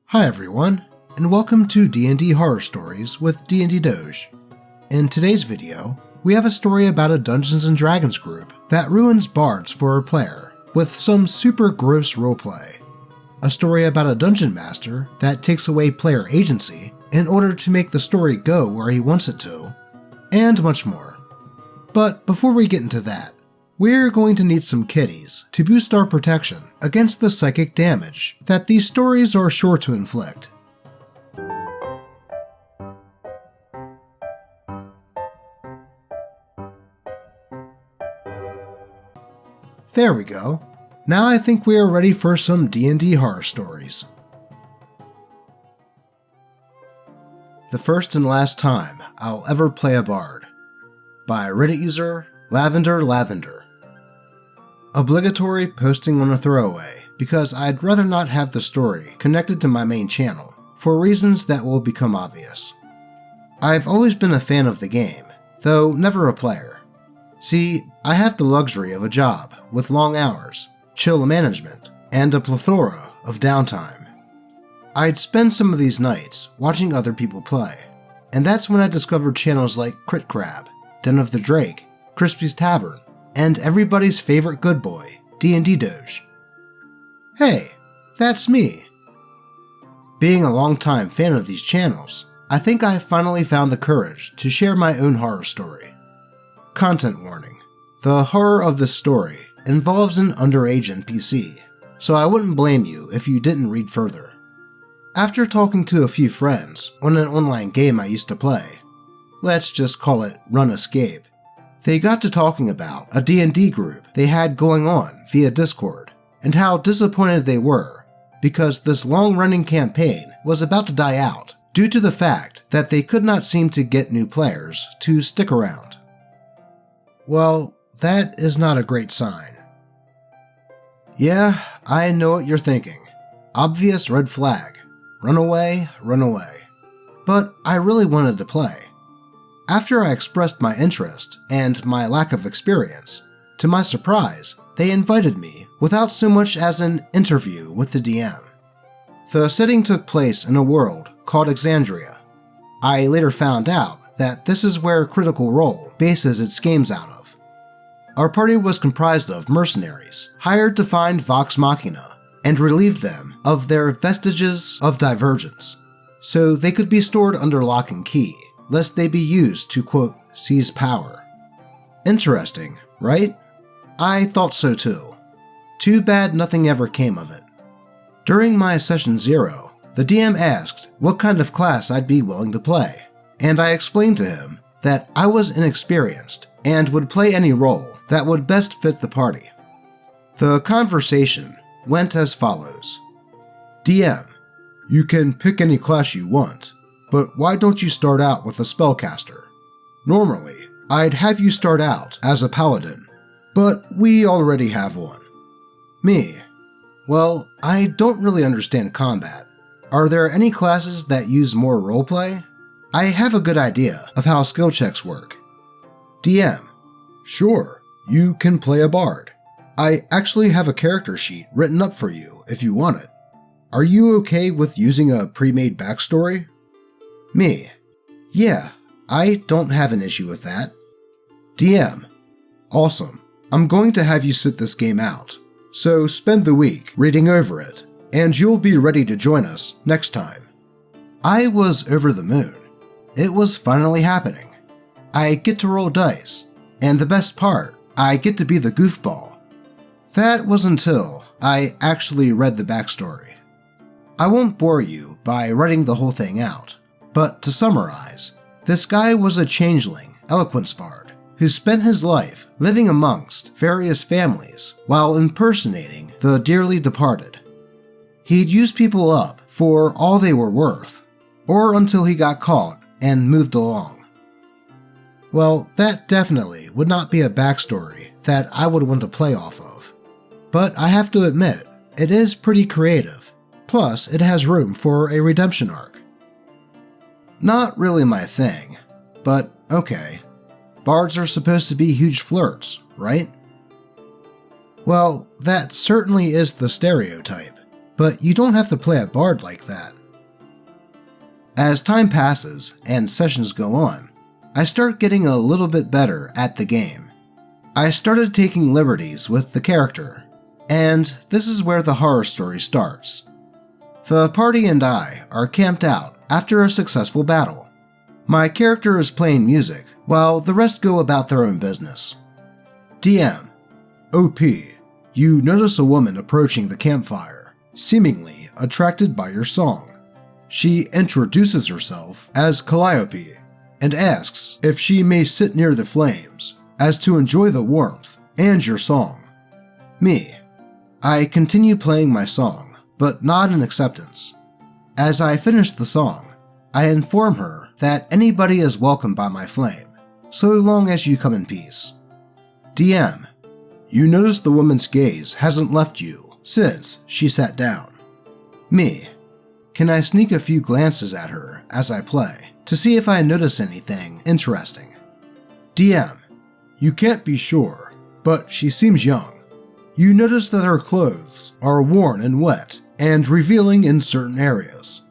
Hi everyone, and welcome to D&D Horror Stories with D&D Doge. In today's video, we have a story about a Dungeons & Dragons group that ruins bards for a player with some super gross roleplay. A story about a dungeon master that takes away player agency in order to make the story go where he wants it to, and much more. But before we get into that, we're going to need some kitties to boost our protection against the psychic damage that these stories are sure to inflict. There we go. Now I think we are ready for some D&D horror stories. The First and Last Time I'll Ever Play a Bard by Reddit user Lavender. Obligatory posting on a throwaway because I'd rather not have the story connected to my main channel for reasons that will become obvious. I've always been a fan of the game, though never a player. See, I have the luxury of a job with long hours, chill management, and a plethora of downtime. I'd spend some of these nights watching other people play, and that's when I discovered channels like Crit Crab, Den of the Drake, Crispy's Tavern, and everybody's favorite good boy, D&D Doge. Hey, that's me. Being a longtime fan of these channels, I think I finally found the courage to share my own horror story. Content warning: the horror of this story involves an underage NPC, so I wouldn't blame you if you didn't read further. After talking to a few friends on an online game I used to play, let's just call it Run Escape, they got to talking about a D&D group they had going on via Discord and how disappointed they were because this long-running campaign was about to die out due to the fact that they could not seem to get new players to stick around. Well, that is not a great sign. Yeah, I know what you're thinking. Obvious red flag. Run away, run away. But I really wanted to play. After I expressed my interest and my lack of experience, to my surprise, they invited me without so much as an interview with the DM. The setting took place in a world called Exandria. I later found out that this is where Critical Role bases its games out of. Our party was comprised of mercenaries hired to find Vox Machina and relieve them of their vestiges of divergence, so they could be stored under lock and key, lest they be used to, quote, seize power. Interesting, right? I thought so too. Too bad nothing ever came of it. During my session 0, the DM asked what kind of class I'd be willing to play, and I explained to him that I was inexperienced and would play any role that would best fit the party. The conversation went as follows. DM, you can pick any class you want, but why don't you start out with a spellcaster? Normally, I'd have you start out as a paladin, but we already have one. Me. Well, I don't really understand combat. Are there any classes that use more roleplay? I have a good idea of how skill checks work. DM. Sure, you can play a bard. I actually have a character sheet written up for you if you want it. Are you okay with using a pre-made backstory? Me. Yeah, I don't have an issue with that. DM. Awesome. I'm going to have you sit this game out, so spend the week reading over it, and you'll be ready to join us next time. I was over the moon. It was finally happening. I get to roll dice, and the best part, I get to be the goofball. That was until I actually read the backstory. I won't bore you by writing the whole thing out, but to summarize, this guy was a changeling, eloquence bard, who spent his life living amongst various families while impersonating the dearly departed. He'd use people up for all they were worth, or until he got caught and moved along. Well, that definitely would not be a backstory that I would want to play off of. But I have to admit, it is pretty creative, plus it has room for a redemption arc. Not really my thing, but okay. Bards are supposed to be huge flirts, right? Well, that certainly is the stereotype, but you don't have to play a bard like that. As time passes and sessions go on, I start getting a little bit better at the game. I started taking liberties with the character, and this is where the horror story starts. The party and I are camped out after a successful battle. My character is playing music while the rest go about their own business. DM: OP, you notice a woman approaching the campfire, seemingly attracted by your song. She introduces herself as Calliope and asks if she may sit near the flames as to enjoy the warmth and your song. Me: I continue playing my song, but nod in acceptance. As I finish the song, I inform her that anybody is welcome by my flame, so long as you come in peace. DM: you notice the woman's gaze hasn't left you since she sat down. Me: can I sneak a few glances at her as I play to see if I notice anything interesting? DM: you can't be sure, but she seems young. You notice that her clothes are worn and wet and revealing in certain areas.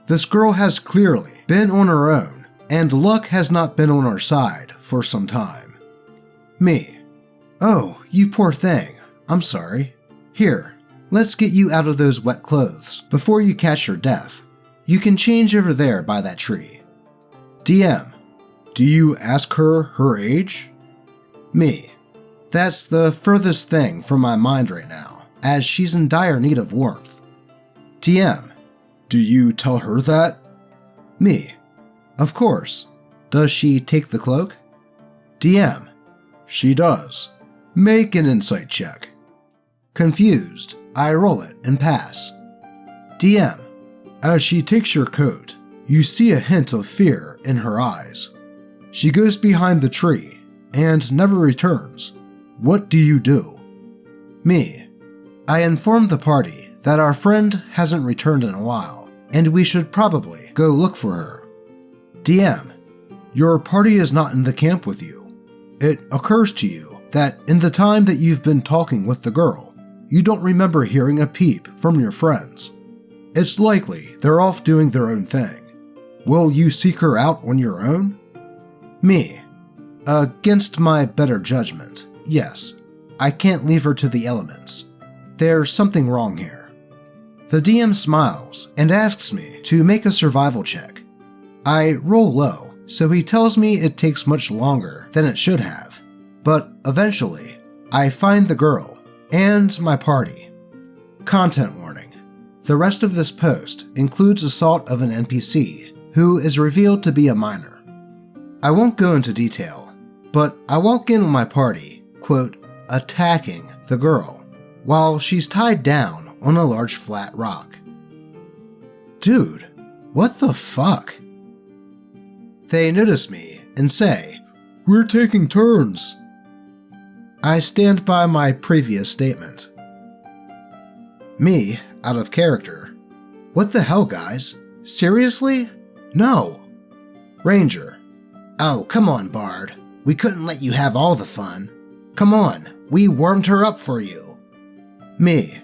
This girl has clearly been on her own, and luck has not been on our side for some time. Me: oh, you poor thing, I'm sorry. Here, let's get you out of those wet clothes before you catch your death. You can change over there by that tree. DM: do you ask her age? Me: that's the furthest thing from my mind right now, as she's in dire need of warmth. DM: do you tell her that? Me: of course. Does she take the cloak? DM: she does. Make an insight check. Confused, I roll it and pass. DM: as she takes your coat, you see a hint of fear in her eyes. She goes behind the tree and never returns. What do you do? Me: I inform the party that our friend hasn't returned in a while, and we should probably go look for her. DM: your party is not in the camp with you. It occurs to you that in the time that you've been talking with the girl, you don't remember hearing a peep from your friends. It's likely they're off doing their own thing. Will you seek her out on your own? Me: against my better judgment, yes. I can't leave her to the elements. There's something wrong here. The DM smiles and asks me to make a survival check. I roll low, so he tells me it takes much longer than it should have, but eventually, I find the girl and my party. Content warning: the rest of this post includes assault of an NPC who is revealed to be a minor. I won't go into detail, but I walk in on my party, quote, attacking the girl, while she's tied down on a large flat rock. Dude, what the fuck? They notice me and say, we're taking turns. I stand by my previous statement. Me, out of character: what the hell, guys? Seriously? No. Ranger: oh, come on, Bard. We couldn't let you have all the fun. Come on, we warmed her up for you. Me: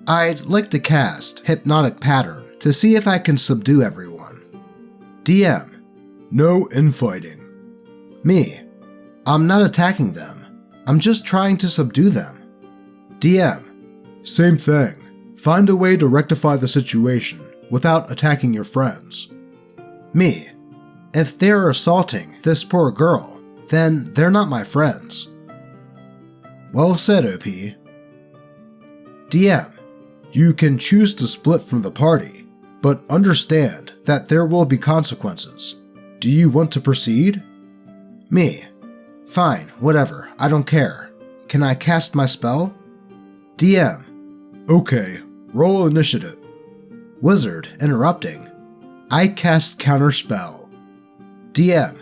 I'd like to cast Hypnotic Pattern to see if I can subdue everyone. DM: no infighting. Me: I'm not attacking them. I'm just trying to subdue them. DM: same thing. Find a way to rectify the situation without attacking your friends. Me: if they're assaulting this poor girl, then they're not my friends. Well said, OP. DM: you can choose to split from the party, but understand that there will be consequences. Do you want to proceed? Me: fine, whatever, I don't care. Can I cast my spell? DM: okay, roll initiative. Wizard interrupting: I cast counterspell. DM: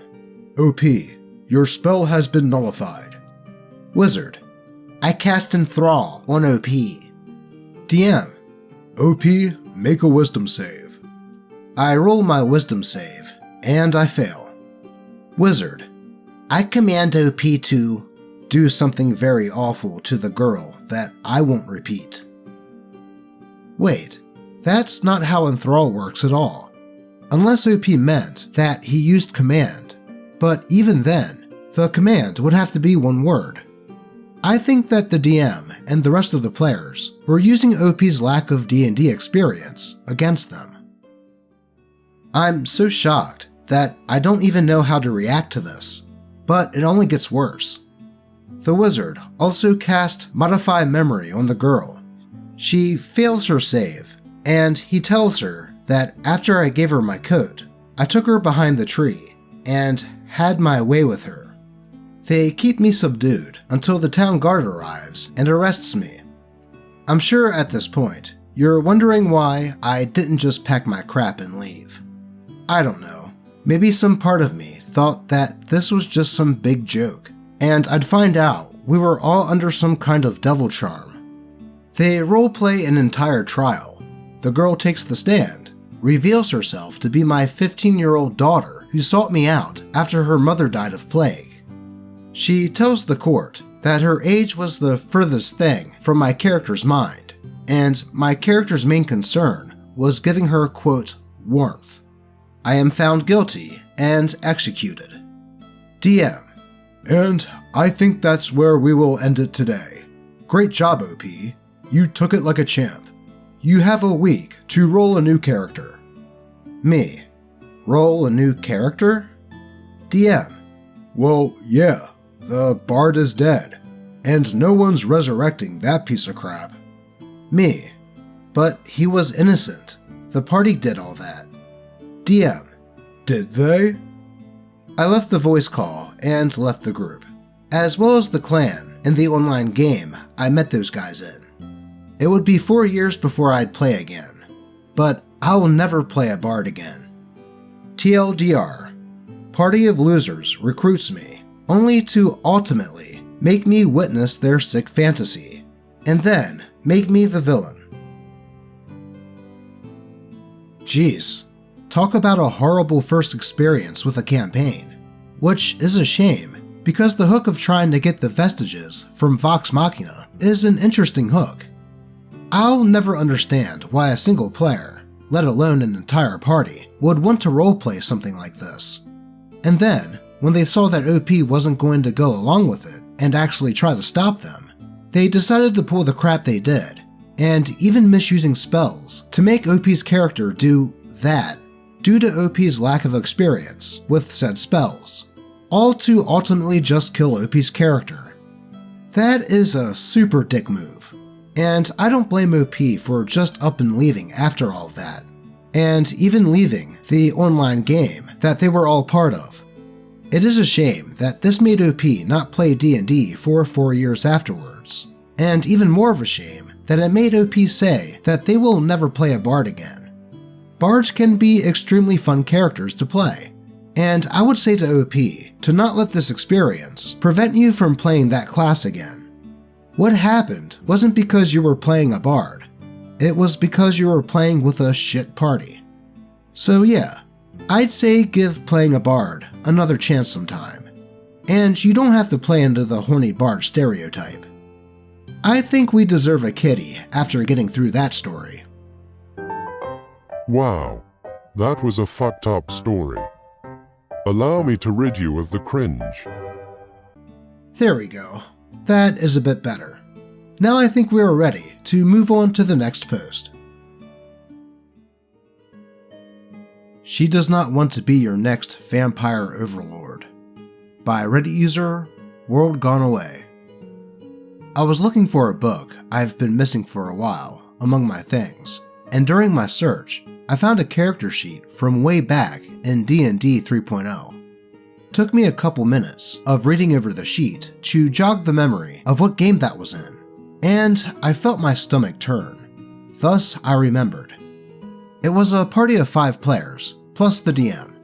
OP, your spell has been nullified. Wizard: I cast Enthrall on OP. DM: OP, make a wisdom save. I roll my wisdom save, and I fail. Wizard: I command OP to do something very awful to the girl that I won't repeat. Wait, that's not how Enthrall works at all. unless OP meant that he used command, but even then, the command would have to be one word. I think that the DM and the rest of the players were using OP's lack of D&D experience against them. I'm so shocked that I don't even know how to react to this, but it only gets worse. The wizard also cast Modify Memory on the girl. She fails her save, and he tells her that after I gave her my coat, I took her behind the tree and had my way with her. They keep me subdued until the town guard arrives and arrests me. I'm sure at this point, you're wondering why I didn't just pack my crap and leave. I don't know, maybe some part of me thought that this was just some big joke, and I'd find out we were all under some kind of devil charm. They roleplay an entire trial. The girl takes the stand, reveals herself to be my 15-year-old daughter who sought me out after her mother died of plague. She tells the court that her age was the furthest thing from my character's mind, and my character's main concern was giving her, quote, warmth. I am found guilty and executed. DM. And I think that's where we will end it today. Great job, OP. You took it like a champ. You have a week to roll a new character. Me. Roll a new character? DM. Well, yeah. The bard is dead, and no one's resurrecting that piece of crap. Me. But he was innocent. The party did all that. DM. Did they? I left the voice call and left the group, as well as the clan and the online game I met those guys in. It would be 4 years before I'd play again, but I'll never play a bard again. TLDR. Party of Losers recruits me, only to ultimately make me witness their sick fantasy, and then make me the villain. Jeez, talk about a horrible first experience with a campaign, which is a shame because the hook of trying to get the vestiges from Vox Machina is an interesting hook. I'll never understand why a single player, let alone an entire party, would want to roleplay something like this. And then, when they saw that OP wasn't going to go along with it and actually try to stop them, they decided to pull the crap they did, and even misusing spells to make OP's character do that due to OP's lack of experience with said spells, all to ultimately just kill OP's character. That is a super dick move, and I don't blame OP for just up and leaving after all of that, and even leaving the online game that they were all part of. It is a shame that this made OP not play D&D for 4 years afterwards, and even more of a shame that it made OP say that they will never play a bard again. Bards can be extremely fun characters to play, and I would say to OP to not let this experience prevent you from playing that class again. What happened wasn't because you were playing a bard, it was because you were playing with a shit party. So yeah, I'd say give playing a bard another chance sometime, and you don't have to play into the horny bard stereotype. I think we deserve a kitty after getting through that story. Wow, that was a fucked up story. Allow me to rid you of the cringe. There we go. That is a bit better. Now I think we are ready to move on to the next post. She Does Not Want to Be Your Next Vampire Overlord by Reddit user World Gone Away. I was looking for a book I've been missing for a while among my things, and during my search, I found a character sheet from way back in D&D 3.0. Took me a couple minutes of reading over the sheet to jog the memory of what game that was in, and I felt my stomach turn. Thus, I remembered. It was a party of 5 players, plus the DM,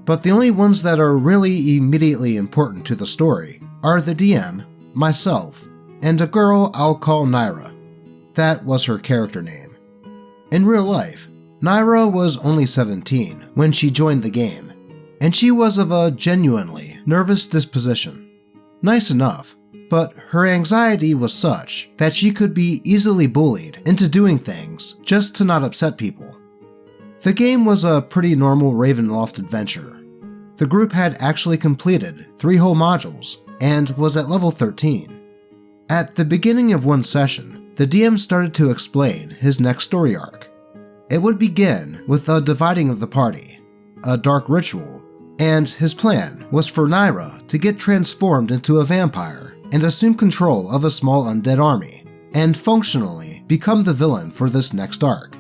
but the only ones that are really immediately important to the story are the DM, myself, and a girl I'll call Naira. That was her character name. In real life, Naira was only 17 when she joined the game, and she was of a genuinely nervous disposition. Nice enough, but her anxiety was such that she could be easily bullied into doing things just to not upset people. The game was a pretty normal Ravenloft adventure. The group had actually completed 3 whole modules and was at level 13. At the beginning of one session, the DM started to explain his next story arc. It would begin with a dividing of the party, a dark ritual, and his plan was for Naira to get transformed into a vampire and assume control of a small undead army, and functionally become the villain for this next arc.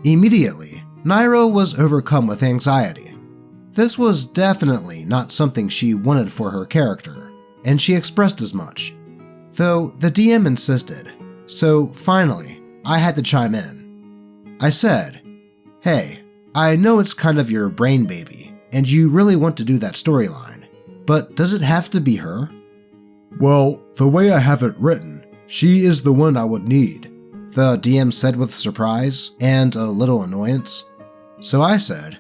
Immediately, Naira was overcome with anxiety. This was definitely not something she wanted for her character, and she expressed as much. Though the DM insisted, so finally, I had to chime in. I said, "Hey, I know it's kind of your brain baby, and you really want to do that storyline, but does it have to be her?" "Well, the way I have it written, she is the one I would need," the DM said with surprise and a little annoyance. So I said,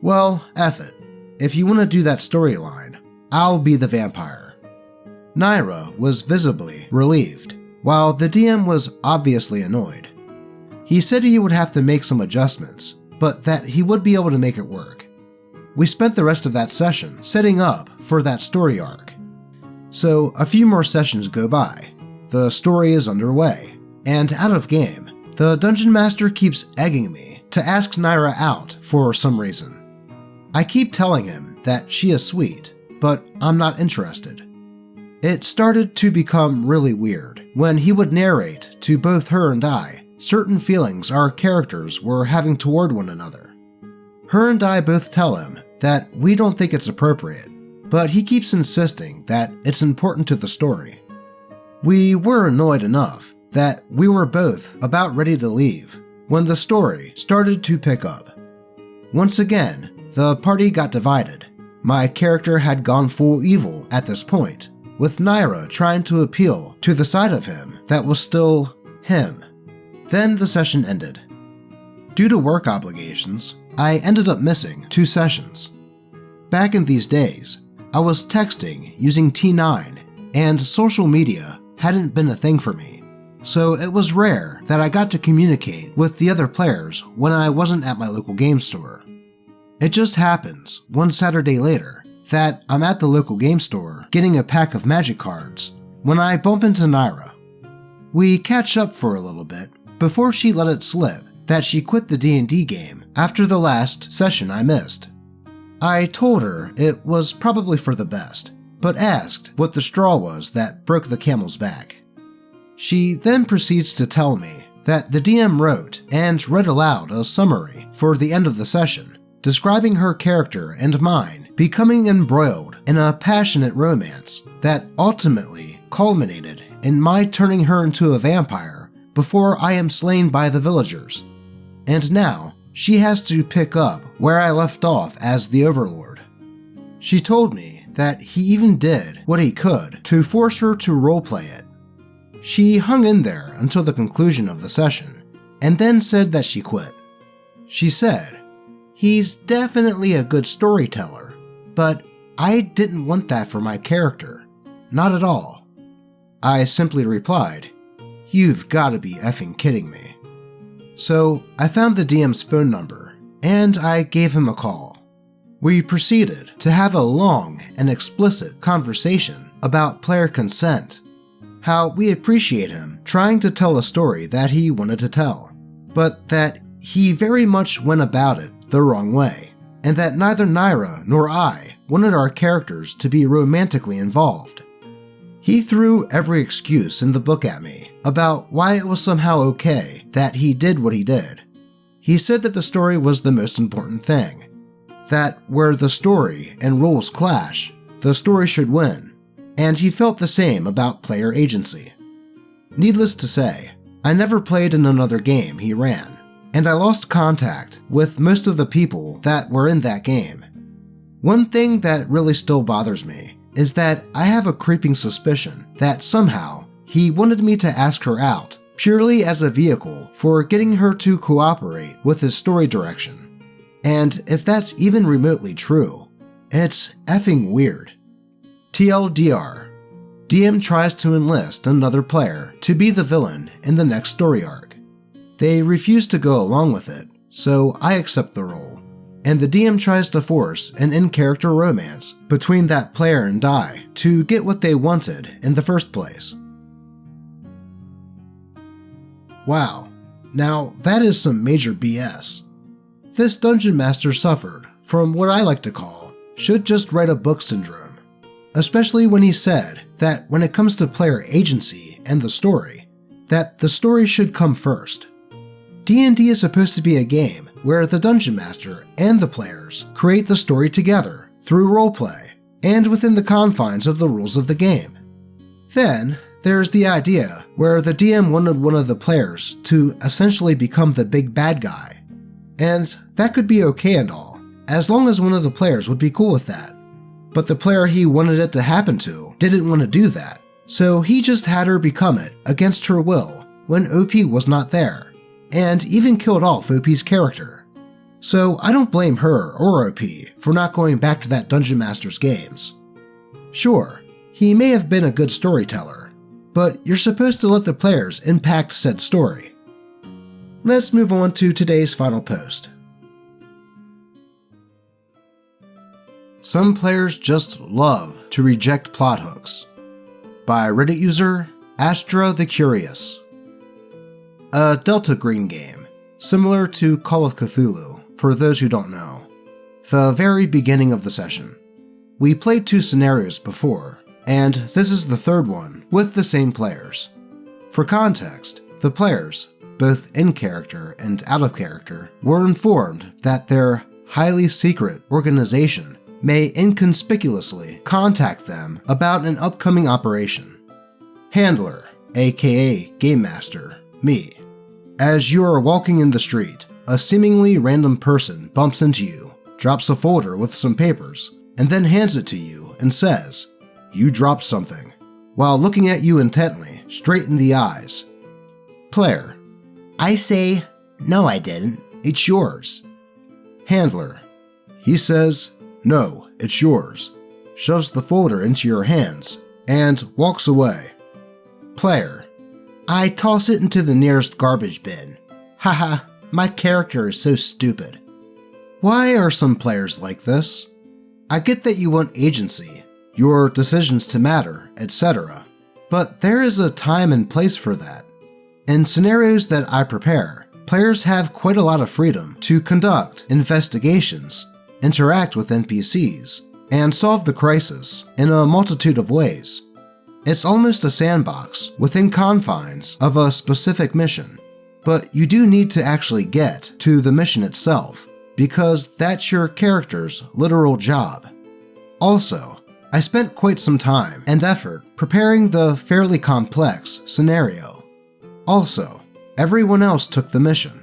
"Well, F it. If you want to do that storyline, I'll be the vampire." Naira was visibly relieved, while the DM was obviously annoyed. He said he would have to make some adjustments, but that he would be able to make it work. We spent the rest of that session setting up for that story arc. So a few more sessions go by, the story is underway, and out of game, the Dungeon Master keeps egging me to ask Naira out for some reason. I keep telling him that she is sweet, but I'm not interested. It started to become really weird when he would narrate to both her and I certain feelings our characters were having toward one another. Her and I both tell him that we don't think it's appropriate, but he keeps insisting that it's important to the story. We were annoyed enough that we were both about ready to leave when the story started to pick up. Once again, the party got divided. My character had gone full evil at this point, with Naira trying to appeal to the side of him that was still him. Then the session ended. Due to work obligations, I ended up missing 2 sessions. Back in these days, I was texting using T9, and social media hadn't been a thing for me, so it was rare that I got to communicate with the other players when I wasn't at my local game store. It just happens, one Saturday later, that I'm at the local game store getting a pack of magic cards when I bump into Naira. We catch up for a little bit before she let it slip that she quit the D&D game after the last session I missed. I told her it was probably for the best, but asked what the straw was that broke the camel's back. She then proceeds to tell me that the DM wrote and read aloud a summary for the end of the session, describing her character and mine becoming embroiled in a passionate romance that ultimately culminated in my turning her into a vampire before I am slain by the villagers. And now, she has to pick up where I left off as the Overlord. She told me that he even did what he could to force her to roleplay it. She hung in there until the conclusion of the session, and then said that she quit. She said, "He's definitely a good storyteller, but I didn't want that for my character. Not at all." I simply replied, "You've gotta be effing kidding me." So I found the DM's phone number, and I gave him a call. We proceeded to have a long and explicit conversation about player consent, how we appreciate him trying to tell a story that he wanted to tell, but that he very much went about it the wrong way, and that neither Naira nor I wanted our characters to be romantically involved. He threw every excuse in the book at me about why it was somehow okay that he did what he did. He said that the story was the most important thing, that where the story and rules clash, the story should win, and he felt the same about player agency. Needless to say, I never played in another game he ran, and I lost contact with most of the people that were in that game. One thing that really still bothers me is that I have a creeping suspicion that somehow he wanted me to ask her out purely as a vehicle for getting her to cooperate with his story direction. And if that's even remotely true, it's effing weird. TLDR, DM tries to enlist another player to be the villain in the next story arc. They refuse to go along with it, so I accept the role, and the DM tries to force an in-character romance between that player and I to get what they wanted in the first place. Wow, now that is some major BS. This Dungeon Master suffered from what I like to call should just write a book syndrome, especially when he said that when it comes to player agency and the story, that the story should come first. D&D is supposed to be a game where the Dungeon Master and the players create the story together through roleplay and within the confines of the rules of the game. Then, there's the idea where the DM wanted one of the players to essentially become the big bad guy. And that could be okay and all, as long as one of the players would be cool with that. But the player he wanted it to happen to didn't want to do that, so he just had her become it against her will when OP was not there, and even killed off OP's character. So I don't blame her or OP for not going back to that Dungeon Master's games. Sure, he may have been a good storyteller, but you're supposed to let the players impact said story. Let's move on to today's final post. Some players just love to reject plot hooks. By Reddit user Astra the Curious. A Delta Green game, similar to Call of Cthulhu, for those who don't know. The very beginning of the session. We played 2 scenarios before, and this is the third one with the same players. For context, the players, both in character and out of character, were informed that their highly secret organization may inconspicuously contact them about an upcoming operation. Handler, aka Game Master, me. As you are walking in the street, a seemingly random person bumps into you, drops a folder with some papers, and then hands it to you and says, "You dropped something," while looking at you intently, straight in the eyes. Player: I say, "No, I didn't. It's yours." Handler: he says, "No, it's yours," shoves the folder into your hands, and walks away. Player: I toss it into the nearest garbage bin. Haha, my character is so stupid. Why are some players like this? I get that you want agency, your decisions to matter, etc. But there is a time and place for that. In scenarios that I prepare, players have quite a lot of freedom to conduct investigations, interact with NPCs, and solve the crisis in a multitude of ways. It's almost a sandbox within confines of a specific mission, but you do need to actually get to the mission itself, because that's your character's literal job. Also, I spent quite some time and effort preparing the fairly complex scenario. Also, everyone else took the mission.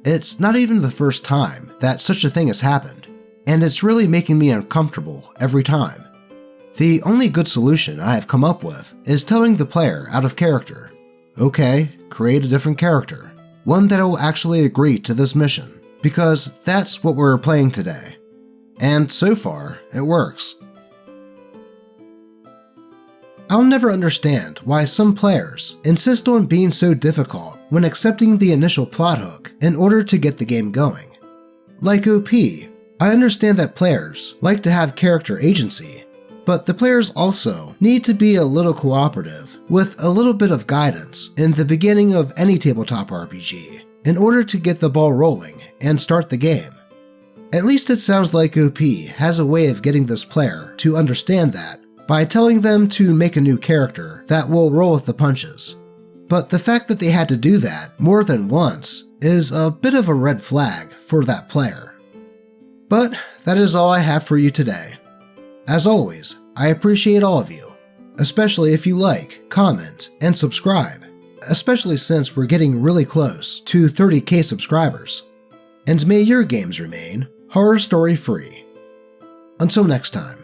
It's not even the first time that such a thing has happened, and it's really making me uncomfortable every time. The only good solution I have come up with is telling the player out of character, okay, create a different character, one that will actually agree to this mission, because that's what we're playing today. And so far, it works. I'll never understand why some players insist on being so difficult when accepting the initial plot hook in order to get the game going. Like OP, I understand that players like to have character agency, but the players also need to be a little cooperative with a little bit of guidance in the beginning of any tabletop RPG in order to get the ball rolling and start the game. At least it sounds like OP has a way of getting this player to understand that by telling them to make a new character that will roll with the punches. But the fact that they had to do that more than once is a bit of a red flag for that player. But that is all I have for you today. As always, I appreciate all of you, especially if you like, comment, and subscribe, especially since we're getting really close to 30k subscribers. And may your games remain horror story free. Until next time.